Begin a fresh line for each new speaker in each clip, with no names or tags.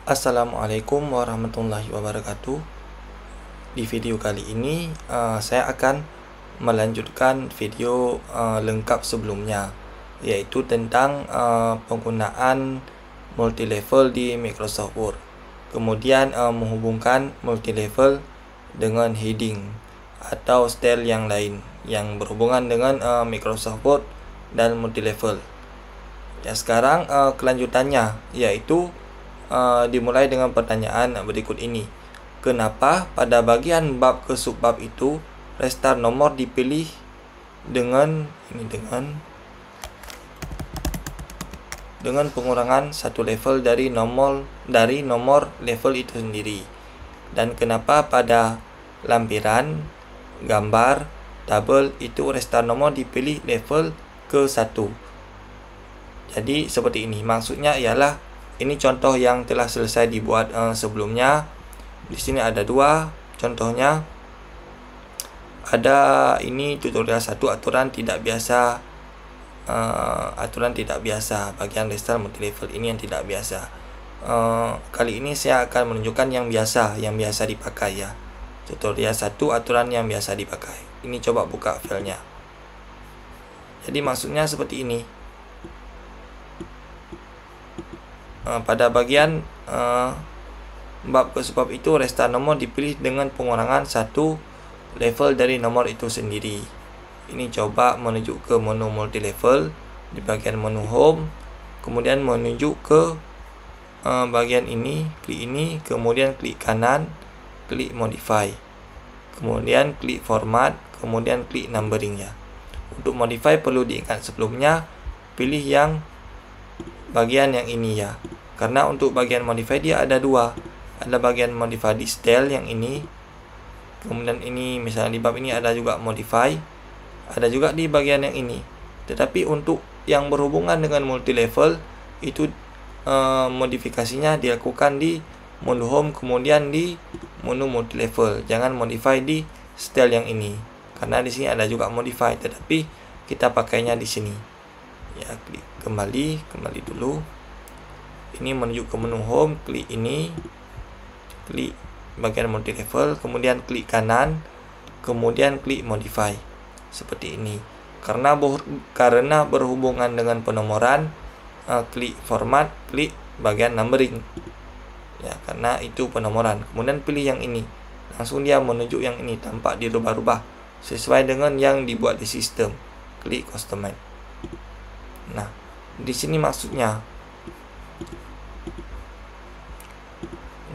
Assalamualaikum warahmatullahi wabarakatuh. Di video kali ini saya akan melanjutkan video lengkap sebelumnya, yaitu tentang penggunaan multilevel di Microsoft Word. Kemudian menghubungkan multilevel dengan heading atau style yang lain yang berhubungan dengan Microsoft Word dan multilevel. Ya, sekarang kelanjutannya yaitu dimulai dengan pertanyaan berikut ini. Kenapa pada bagian bab ke subbab itu restar nomor dipilih dengan pengurangan satu level dari nomor level itu sendiri? Dan kenapa pada lampiran gambar tabel itu restar nomor dipilih level ke 1? Jadi seperti ini. Maksudnya ialah ini contoh yang telah selesai dibuat sebelumnya. Di sini ada dua contohnya. Ada ini tutorial 1 aturan tidak biasa. Bagian restar multilevel ini yang tidak biasa. Kali ini saya akan menunjukkan yang biasa dipakai ya. Tutorial 1 aturan yang biasa dipakai. Ini coba buka filenya. Jadi maksudnya seperti ini. Pada bagian bab ke subbab itu restar nomor dipilih dengan pengurangan satu level dari nomor itu sendiri. Ini coba menuju ke menu multilevel di bagian menu home, kemudian menuju ke bagian ini, klik ini, kemudian klik kanan, klik modify, kemudian klik format, kemudian klik numbering ya. Untuk modify perlu diingat sebelumnya pilih yang bagian yang ini ya, karena untuk bagian modify dia ada dua. Ada bagian modify di style yang ini, kemudian ini misalnya di bab ini ada juga modify, ada juga di bagian yang ini. Tetapi untuk yang berhubungan dengan multilevel itu modifikasinya dilakukan di menu home, kemudian di menu multilevel. Jangan modify di style yang ini, karena di sini ada juga modify, tetapi kita pakainya di sini. Ya, klik kembali dulu. Ini menuju ke menu home, klik ini, klik bagian multilevel, kemudian klik kanan, kemudian klik modify. Seperti ini. Karena berhubungan dengan penomoran, klik format, klik bagian numbering. Ya, karena itu penomoran. Kemudian pilih yang ini. Langsung dia menuju yang ini tanpa dirubah-rubah sesuai dengan yang dibuat di sistem. Klik customize. Nah, di sini maksudnya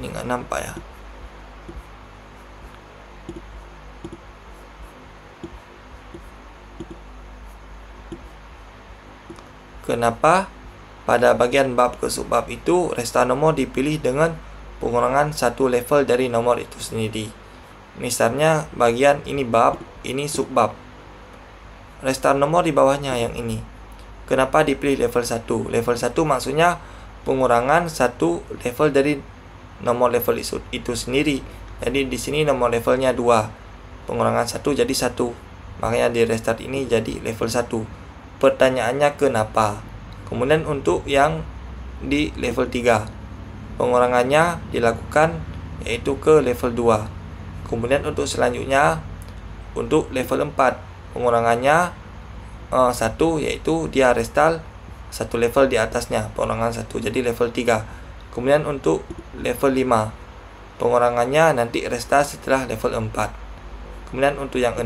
ini nggak nampak ya. Kenapa pada bagian bab ke subbab itu restar nomor dipilih dengan pengurangan satu level dari nomor itu sendiri. Misalnya bagian ini bab, ini subbab. Restar nomor di bawahnya yang ini. Kenapa dipilih level 1? Level 1 maksudnya pengurangan satu level dari nomor level itu sendiri. Jadi di sini nomor levelnya 2. Pengurangan 1 jadi 1. Makanya di restart ini jadi level 1. Pertanyaannya kenapa? Kemudian untuk yang di level 3, pengurangannya dilakukan yaitu ke level 2. Kemudian untuk selanjutnya untuk level 4, pengurangannya 1 yaitu dia restart satu level di atasnya, pengurangan 1 jadi level 3. Kemudian untuk level 5, pengurangannya nanti restart setelah level 4. Kemudian untuk yang 6,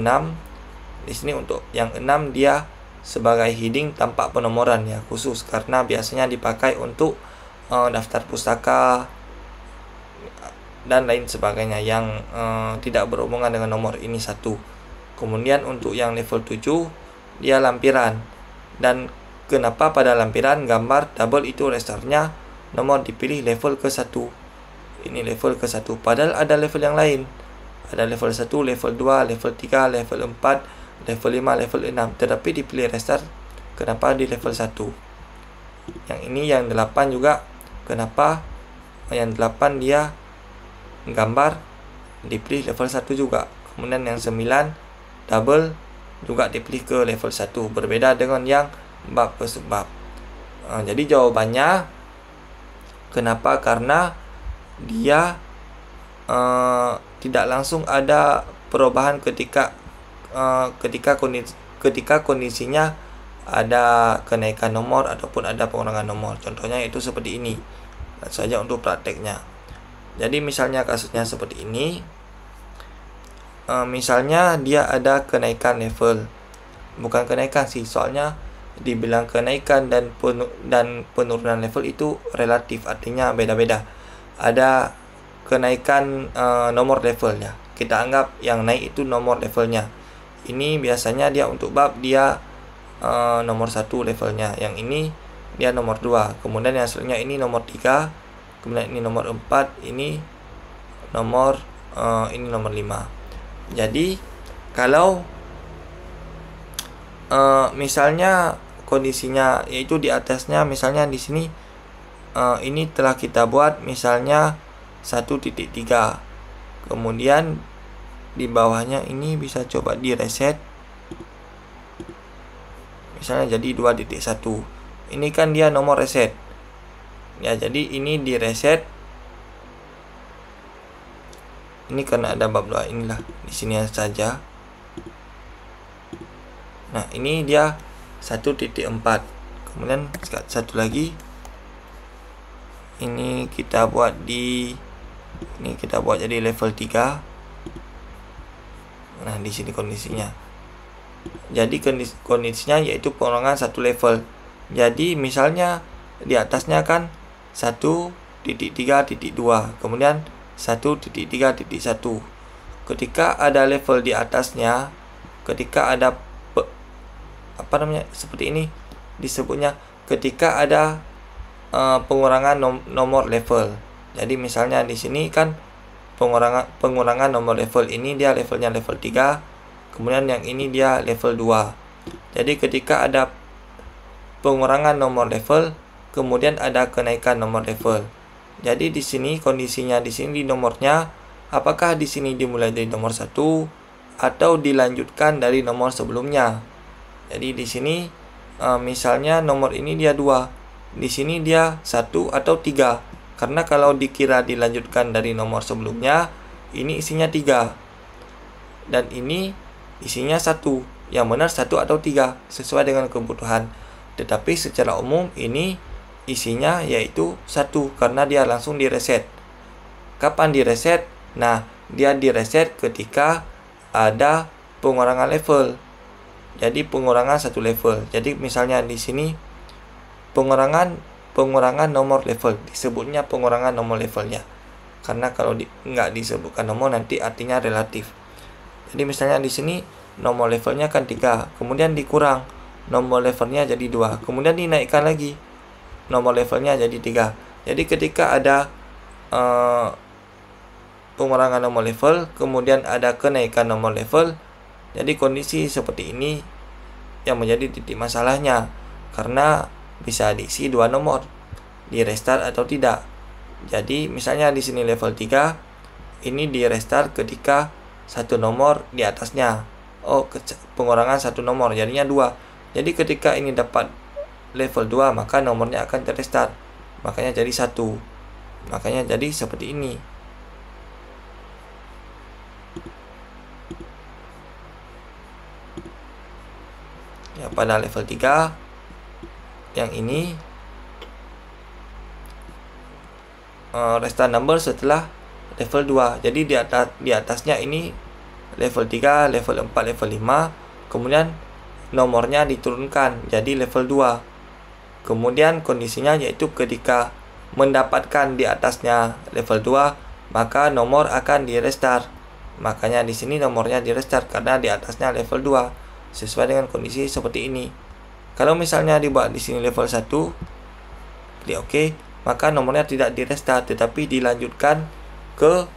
di sini untuk yang 6 dia sebagai heading tanpa penomoran ya, khusus karena biasanya dipakai untuk daftar pustaka dan lain sebagainya yang tidak berhubungan dengan nomor ini 1. Kemudian untuk yang level 7 dia lampiran. Dan kenapa pada lampiran gambar tabel itu restartnya nomor dipilih level ke 1. Ini level ke 1, padahal ada level yang lain. Ada level 1, level 2, level 3, level 4, level 5, level 6. Tetapi dipilih restart kenapa di level 1. Yang ini yang 8 juga, kenapa yang 8 dia gambar dipilih level 1 juga. Kemudian yang 9 tabel juga dipilih ke level 1, berbeda dengan yang bab ke subbab. Jadi jawabannya kenapa? Karena dia tidak langsung ada perubahan ketika kondisinya ada kenaikan nomor ataupun ada pengurangan nomor. Contohnya itu seperti ini. Langsung saja untuk prakteknya. Jadi misalnya kasusnya seperti ini. Misalnya dia ada kenaikan level. Bukan kenaikan sih, soalnya dibilang kenaikan dan penurunan level itu relatif, artinya beda-beda. Ada kenaikan nomor levelnya. Kita anggap yang naik itu nomor levelnya. Ini biasanya dia untuk bab dia nomor 1 levelnya. Yang ini dia nomor 2. Kemudian yang selanjutnya ini nomor 3. Kemudian ini nomor 4. Ini nomor 5. Jadi kalau misalnya kondisinya yaitu di atasnya, misalnya di sini ini telah kita buat misalnya 1.3. Kemudian di bawahnya ini bisa coba di reset, misalnya jadi 2.1. Ini kan dia nomor reset ya, jadi ini di reset. Ini karena ada bab 2, inilah di sini saja. Nah, ini dia 1.4. Kemudian satu lagi ini kita buat jadi level 3. Nah, di sini kondisinya. Jadi kondisinya yaitu pengurangan 1 level. Jadi misalnya di atasnya kan 1.3.2, kemudian 1.3.1. Ketika ada level di atasnya, ketika ada seperti ini disebutnya ketika ada pengurangan nomor level. Jadi misalnya di sini kan pengurangan nomor level, ini dia levelnya level 3, kemudian yang ini dia level 2. Jadi ketika ada pengurangan nomor level, kemudian ada kenaikan nomor level. Jadi di sini kondisinya, di sini di nomornya, apakah di sini dimulai dari nomor 1 atau dilanjutkan dari nomor sebelumnya. Jadi di sini misalnya nomor ini dia 2, di sini dia 1 atau 3. Karena kalau dikira dilanjutkan dari nomor sebelumnya, ini isinya 3. Dan ini isinya 1. Yang benar 1 atau 3 sesuai dengan kebutuhan. Tetapi secara umum ini isinya yaitu 1 karena dia langsung direset. Kapan direset? Nah, dia direset ketika ada pengurangan level. Jadi pengurangan 1 level. Jadi misalnya di sini pengurangan nomor level, disebutnya pengurangan nomor levelnya. Karena kalau nggak disebutkan nomor nanti artinya relatif. Jadi misalnya di sini nomor levelnya kan 3, kemudian dikurang nomor levelnya jadi 2, kemudian dinaikkan lagi nomor levelnya jadi 3. Jadi ketika ada pengurangan nomor level, kemudian ada kenaikan nomor level, jadi kondisi seperti ini yang menjadi titik masalahnya, karena bisa diisi 2 nomor, di restart atau tidak. Jadi misalnya di sini level 3, ini di restart ketika 1 nomor di atasnya. Pengurangan 1 nomor jadinya 2. Jadi ketika ini dapat level 2, maka nomornya akan terrestart. Makanya jadi 1. Makanya jadi seperti ini. Ya, pada level 3 yang ini restart number setelah level 2. Jadi di atasnya ini level 3, level 4, level 5, kemudian nomornya diturunkan jadi level 2. Kemudian kondisinya yaitu ketika mendapatkan di atasnya level 2, maka nomor akan di restart. Makanya di sini nomornya di restart karena di atasnya level 2. Sesuai dengan kondisi seperti ini. Kalau misalnya dibuat di sini level 1, klik OK, maka nomornya tidak di restart tetapi dilanjutkan ke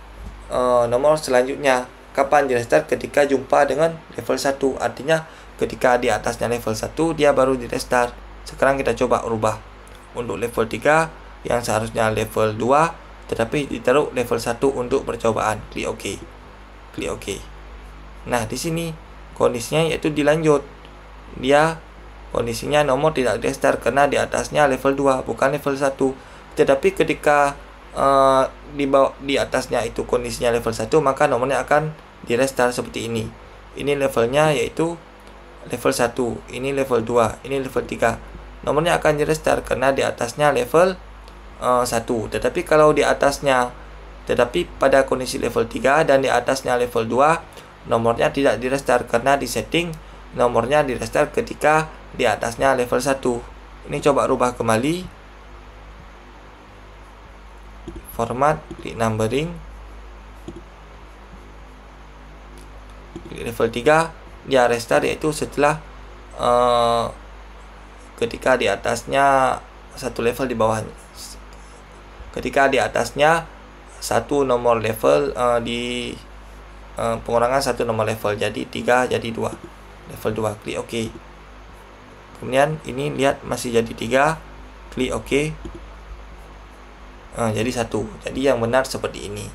nomor selanjutnya. Kapan di restart? Ketika jumpa dengan level 1. Artinya ketika di atasnya level 1 dia baru di restart. Sekarang kita coba ubah untuk level 3 yang seharusnya level 2 tetapi ditaruh level 1 untuk percobaan. Klik OK. Klik OK. Nah, di sini kondisinya yaitu dilanjut. Dia kondisinya nomor tidak di restart karena di atasnya level 2 bukan level 1. Tetapi ketika di atasnya itu kondisinya level 1, maka nomornya akan di restart seperti ini. Ini levelnya yaitu level 1, ini level 2, ini level 3. Nomornya akan di restart karena di atasnya level 1. Tetapi kalau di atasnya, tetapi pada kondisi level 3 dan di atasnya level 2, nomornya tidak di restart karena di setting nomornya di restart ketika di atasnya level 1. Ini coba rubah kembali. Format, klik numbering, klik level 3, dia restart yaitu setelah ketika di atasnya satu level di bawahnya, ketika di atasnya satu nomor level di pengurangan satu nomor level, jadi 3 jadi 2, level 2, klik OK. Kemudian ini lihat masih jadi 3, klik OK. Jadi 1. Jadi yang benar seperti ini.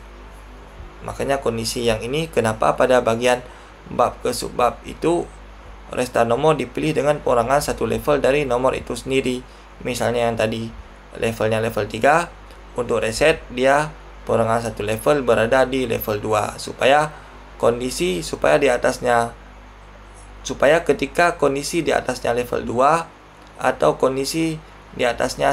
Makanya kondisi yang ini kenapa pada bagian bab ke subbab itu restart nomor dipilih dengan pengurangan satu level dari nomor itu sendiri. Misalnya yang tadi levelnya level 3, untuk reset dia pengurangan satu level berada di level 2 supaya di atasnya, supaya ketika kondisi di atasnya level 2 atau kondisi di atasnya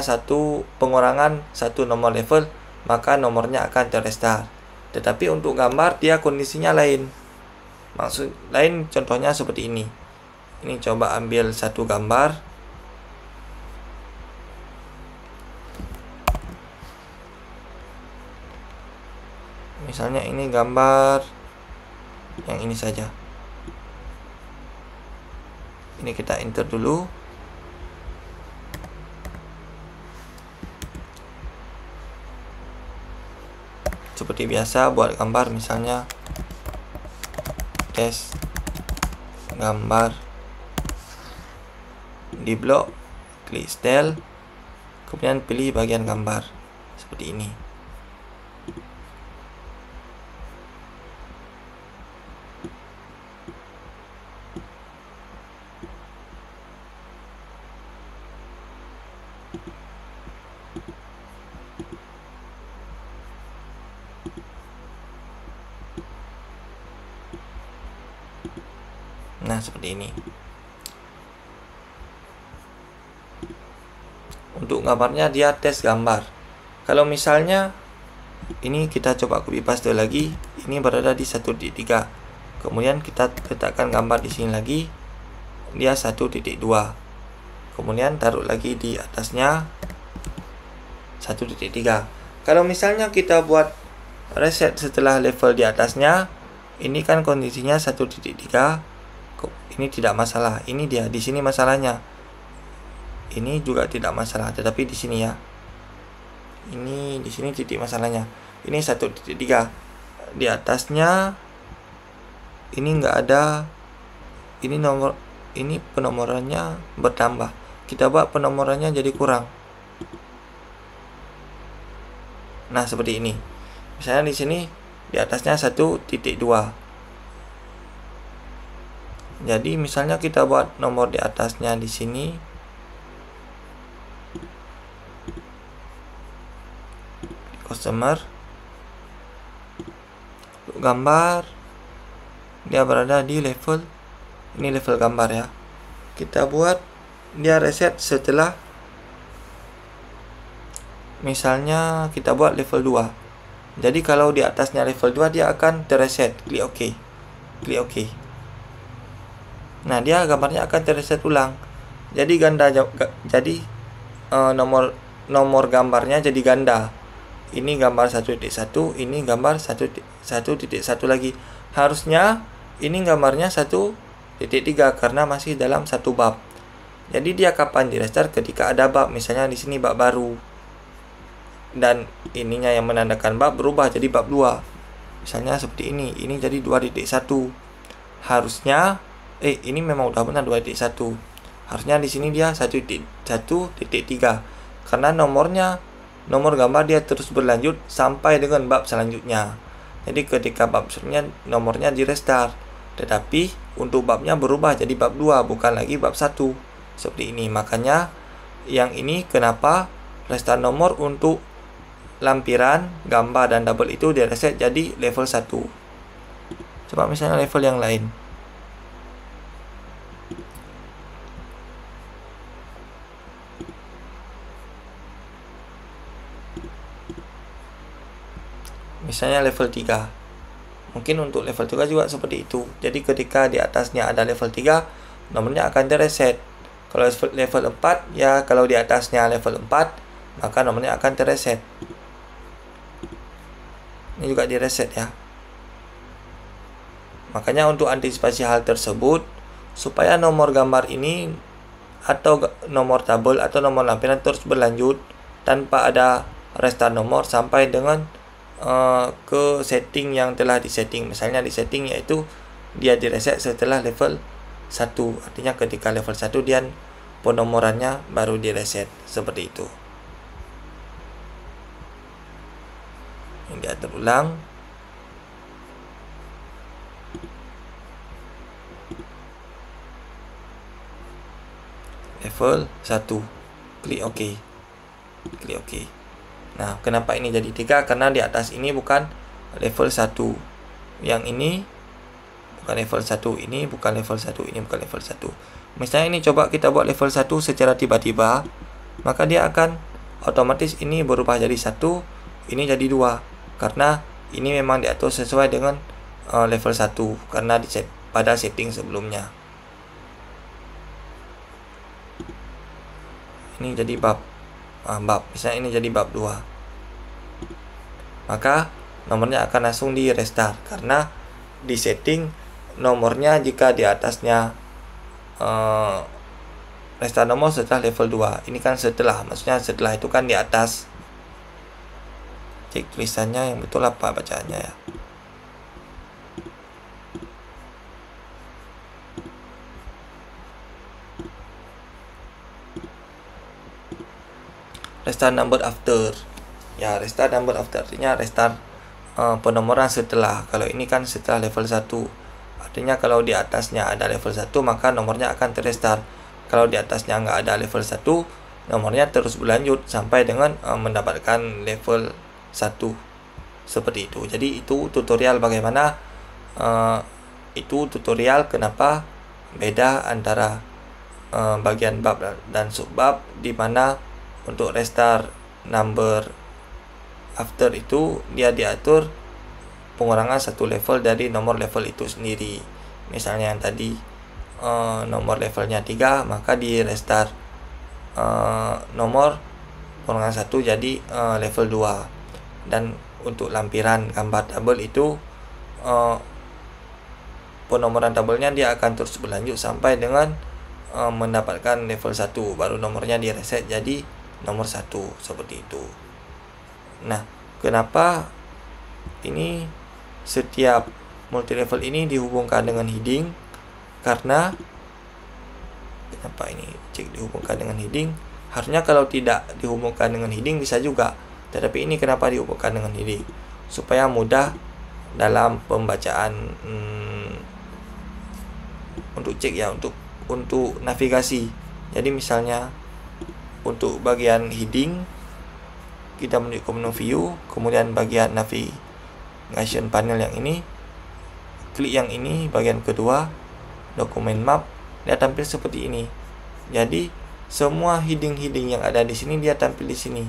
pengurangan satu nomor level, maka nomornya akan terrestart. Tetapi untuk gambar dia kondisinya lain. Contohnya seperti ini. Ini coba ambil satu gambar. Misalnya ini gambar yang ini saja. Ini kita enter dulu. Seperti biasa buat gambar, misalnya tes gambar di blok, klik style, kemudian pilih bagian gambar seperti ini. Nah, seperti ini. Untuk gambarnya dia tes gambar. Kalau misalnya ini kita coba copy paste lagi, ini berada di 1.3. Kemudian kita letakkan gambar di sini lagi, dia 1.2. Kemudian taruh lagi di atasnya 1.3. Kalau misalnya kita buat reset setelah level di atasnya, ini kan kondisinya 1.3. Ini tidak masalah. Ini dia di sini masalahnya. Ini juga tidak masalah, tetapi di sini ya. Ini di sini titik masalahnya. Ini 1.3. Di atasnya ini enggak ada. Ini penomorannya bertambah. Kita buat penomorannya jadi kurang. Nah, seperti ini. Misalnya di sini di atasnya 1.2. Jadi misalnya kita buat nomor di atasnya di sini, customer, gambar, dia berada di level ini, level gambar ya. Kita buat dia reset setelah, misalnya kita buat level 2. Jadi kalau di atasnya level 2 dia akan terreset. Klik OK. Klik OK. Nah, dia gambarnya akan terreset ulang. Jadi nomor gambarnya jadi ganda. Ini gambar 1.1, ini gambar 1.1 lagi. Harusnya ini gambarnya 1.3 karena masih dalam satu bab. Jadi dia kapan di restart? Ketika ada bab, misalnya di sini bab baru. Dan ininya yang menandakan bab berubah jadi bab 2. Misalnya seperti ini jadi 2.1. Harusnya ini memang udah benar 2.1. Harusnya di sini dia 1.3 karena nomor gambar dia terus berlanjut sampai dengan bab selanjutnya. Jadi ketika bab selanjutnya nomornya di restart. Tetapi untuk babnya berubah jadi bab 2, bukan lagi bab 1. Seperti ini. Makanya yang ini kenapa restart nomor untuk lampiran, gambar, dan double itu di reset jadi level 1. Coba misalnya level yang lain. Misalnya level 3. Mungkin untuk level 3 juga seperti itu. Jadi ketika di atasnya ada level 3, nomornya akan direset. Kalau level 4, ya kalau di atasnya level 4, maka nomornya akan terreset. Ini juga direset ya. Makanya untuk antisipasi hal tersebut, supaya nomor gambar ini atau nomor tabel atau nomor lampiran terus berlanjut tanpa ada restart nomor sampai dengan ke setting yang telah disetting. Misalnya di setting yaitu dia direset setelah level 1. Artinya ketika level 1 dia penomorannya baru direset. Seperti itu. Ini diatur ulang. Level 1. Klik OK. Klik OK. Nah, kenapa ini jadi 3? Karena di atas ini bukan level 1. Yang ini bukan level 1. Ini bukan level 1. Ini bukan level 1. Misalnya ini coba kita buat level 1 secara tiba-tiba, maka dia akan otomatis ini berubah jadi 1, ini jadi 2. Karena ini memang diatur sesuai dengan level 1 karena pada setting sebelumnya. Ini jadi bab. Misalnya ini jadi bab 2, maka nomornya akan langsung di restart karena di setting nomornya jika di atasnya restart nomor setelah level 2. Ini kan setelah, maksudnya setelah itu kan di atas. Cek tulisannya yang betul apa bacaannya ya. Restart number after. Ya, restart number after artinya restart penomoran setelah. Kalau ini kan setelah level 1. Artinya kalau di atasnya ada level 1, maka nomornya akan terrestart. Kalau di atasnya nggak ada level 1, nomornya terus berlanjut sampai dengan mendapatkan level 1. Seperti itu. Jadi itu tutorial bagaimana itu tutorial kenapa beda antara bagian bab dan subbab, di mana untuk restart number after itu dia diatur pengurangan 1 level dari nomor level itu sendiri. Misalnya yang tadi nomor levelnya 3, maka di restart nomor pengurangan 1 jadi level 2. Dan untuk lampiran gambar tabel itu penomoran tabelnya dia akan terus berlanjut sampai dengan mendapatkan level 1, baru nomornya di reset jadi nomor 1. Seperti itu. Nah, kenapa ini setiap multi level ini dihubungkan dengan heading? Karena kenapa ini cek dihubungkan dengan heading? Harusnya kalau tidak dihubungkan dengan heading bisa juga, tetapi ini kenapa dihubungkan dengan heading? Supaya mudah dalam pembacaan untuk cek ya, untuk navigasi. Jadi misalnya untuk bagian heading kita menuju ke menu view, kemudian bagian navigation panel yang ini, klik yang ini bagian kedua, dokumen map, dia tampil seperti ini. Jadi semua heading-heading yang ada di sini dia tampil di sini.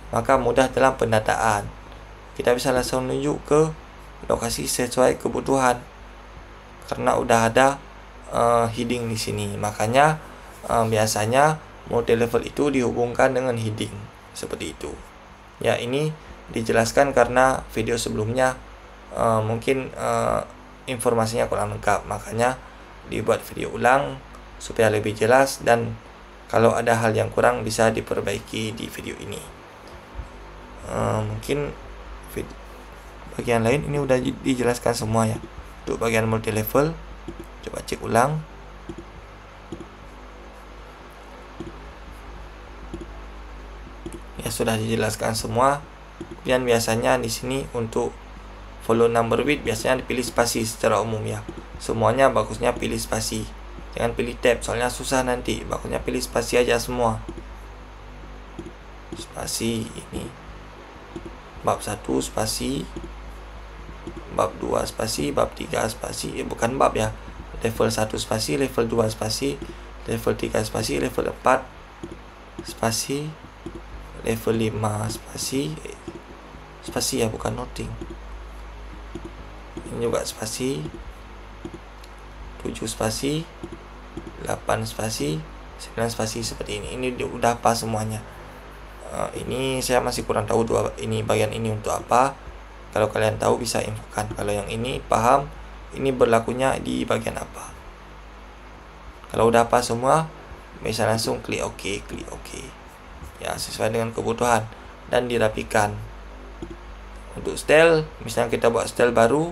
Maka mudah dalam pendataan. Kita bisa langsung menuju ke lokasi sesuai kebutuhan karena udah ada heading di sini. Makanya biasanya multi level itu dihubungkan dengan heading seperti itu. Ya, ini dijelaskan karena video sebelumnya mungkin informasinya kurang lengkap, makanya dibuat video ulang supaya lebih jelas, dan kalau ada hal yang kurang bisa diperbaiki di video ini. Mungkin bagian lain ini udah dijelaskan semua ya. Untuk bagian multi level coba cek ulang. Ya, sudah dijelaskan semua. Kemudian biasanya di sini untuk follow number with biasanya dipilih spasi secara umum ya. Semuanya bagusnya pilih spasi. Jangan pilih tab, soalnya susah nanti. Bagusnya pilih spasi aja semua. Spasi ini. bab 1 spasi, bab 2 spasi, bab 3 spasi, bukan bab ya, level 1 spasi, level 2 spasi, level 3 spasi, level 4 spasi, level 5 spasi ya, bukan noting. Ini juga spasi, 7 spasi, 8 spasi, 9 spasi, seperti ini. Ini udah pas semuanya. Ini saya masih kurang tahu ini bagian ini untuk apa. Kalau kalian tahu bisa infokan. Kalau yang ini paham, ini berlakunya di bagian apa. Kalau udah pas semua, bisa langsung klik OK, ya, sesuai dengan kebutuhan dan dirapikan. Untuk style, misalnya kita buat style baru,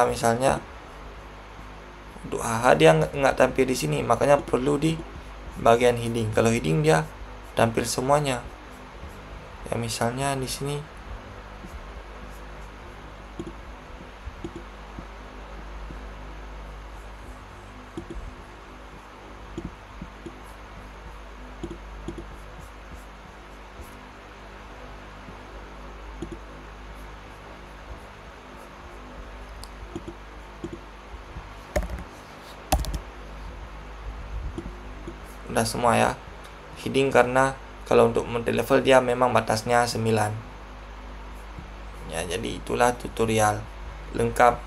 misalnya untuk dia nggak tampil di sini, makanya perlu di bagian heading. Kalau heading dia tampil semuanya. Ya, misalnya di sini udah semua ya heading, karena kalau untuk multi level dia memang batasnya 9 ya. Jadi itulah tutorial lengkap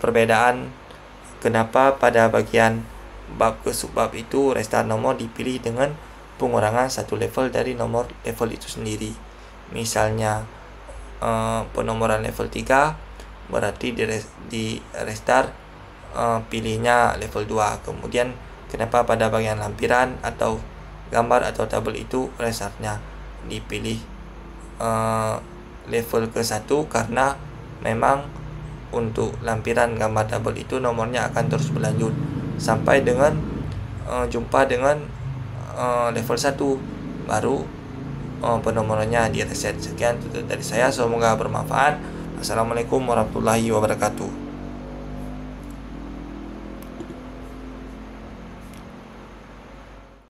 perbedaan kenapa pada bagian bab ke subbab itu restart nomor dipilih dengan pengurangan 1 level dari nomor level itu sendiri. Misalnya penomoran level 3 berarti di restart pilihnya level 2. Kemudian kenapa pada bagian lampiran atau gambar atau tabel itu restartnya dipilih level ke 1, karena memang untuk lampiran gambar tabel itu nomornya akan terus berlanjut sampai dengan jumpa dengan level 1 baru penomorannya di reset. Sekian tutorial dari saya, semoga bermanfaat. Assalamualaikum warahmatullahi wabarakatuh.